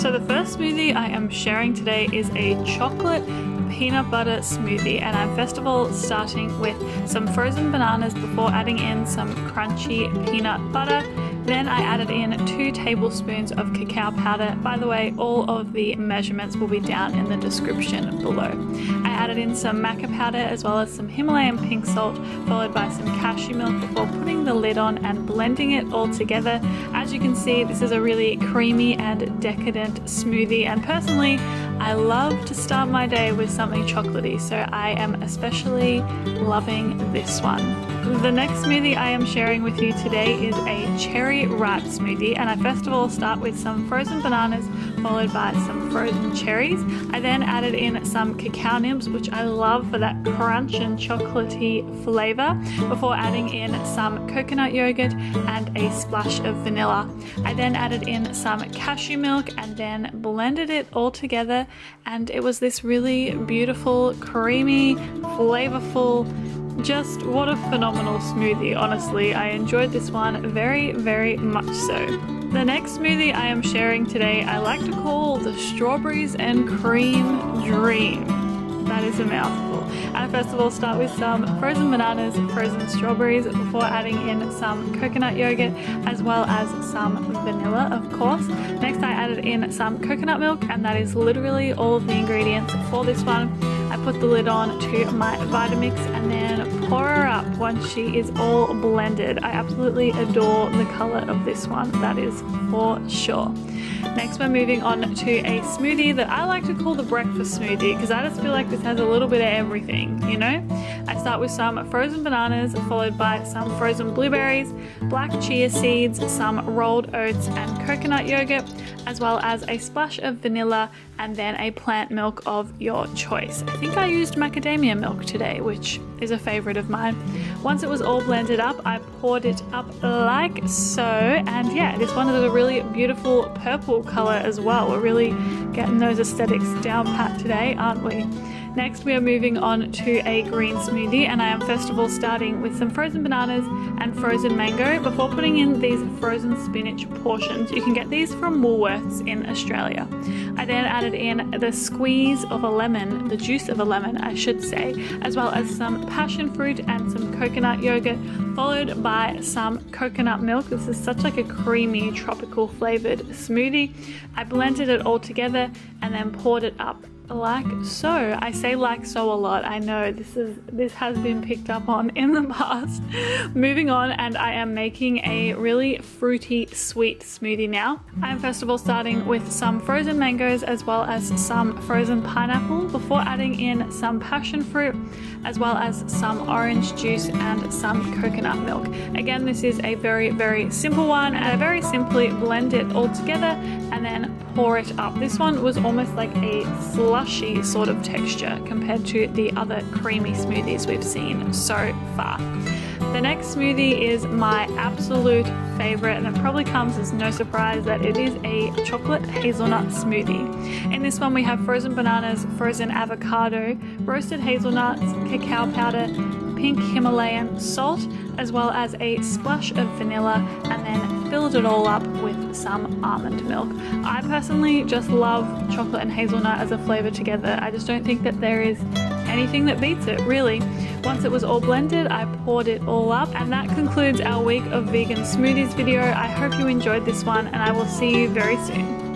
So the first smoothie I am sharing today is a chocolate peanut butter smoothie, and I'm first of all starting with some frozen bananas before adding in some crunchy peanut butter. Then I added in 2 tablespoons of cacao powder. By the way, all of the measurements will be down in the description below. I added in some maca powder as well as some Himalayan pink salt, followed by some cashew milk before putting the lid on and blending it all together. As you can see, this is a really creamy and decadent smoothie, and personally, I love to start my day with something chocolatey, so I am especially loving this one. The next smoothie I am sharing with you today is a cherry ripe smoothie, and I first of all start with some frozen bananas followed by some frozen cherries. I then added in some cacao nibs, which I love for that crunch and chocolatey flavor, before adding in some coconut yogurt and a splash of vanilla. I then added in some cashew milk and then blended it all together, and it was this really beautiful, creamy, flavorful, just what a phenomenal smoothie. Honestly, I enjoyed this one very, very much so. The next smoothie I am sharing today I like to call the strawberries and cream dream. That is a mouthful. And first of all, start with some frozen bananas, frozen strawberries, before adding in some coconut yogurt as well as some vanilla, of course. Next, I added in some coconut milk, and that is literally all of the ingredients for this one. I put the lid on to my Vitamix and then pour her up once she is all blended. I absolutely adore the color of this one, that is for sure. Next, we're moving on to a smoothie that I like to call the breakfast smoothie, because I just feel like this has a little bit of everything, you know? I start with some frozen bananas, followed by some frozen blueberries, black chia seeds, some rolled oats and coconut yogurt, as well as a splash of vanilla and then a plant milk of your choice. I think I used macadamia milk today, which is a favorite of mine. Once it was all blended up, I poured it up like so, and yeah, this one is a really beautiful purple color as well. We're really getting those aesthetics down pat today, aren't we? Next, we are moving on to a green smoothie, and I am first of all starting with some frozen bananas and frozen mango before putting in these frozen spinach portions. You can get these from Woolworths in Australia. I then added in the squeeze of a lemon, the juice of a lemon, I should say, as well as some passion fruit and some coconut yogurt, followed by some coconut milk. This is such like a creamy, tropical flavored smoothie. I blended it all together and then poured it up like so. I say like so a lot. I know this has been picked up on in the past. Moving on, and I am making a really fruity sweet smoothie now. I am first of all starting with some frozen mangoes as well as some frozen pineapple before adding in some passion fruit as well as some orange juice and some coconut milk. Again, this is a very, very simple one, and I very simply blend it all together and then pour it up. This one was almost like a slushy sort of texture compared to the other creamy smoothies we've seen so far. The next smoothie is my absolute favorite, and it probably comes as no surprise that it is a chocolate hazelnut smoothie. In this one, we have frozen bananas, frozen avocado, roasted hazelnuts, cacao powder, pink Himalayan salt, as well as a splash of vanilla, and then filled it all up with some almond milk. I personally just love chocolate and hazelnut as a flavor together. I just don't think that there is anything that beats it, really. Once it was all blended, I poured it all up, and that concludes our week of vegan smoothies video. I hope you enjoyed this one, and I will see you very soon.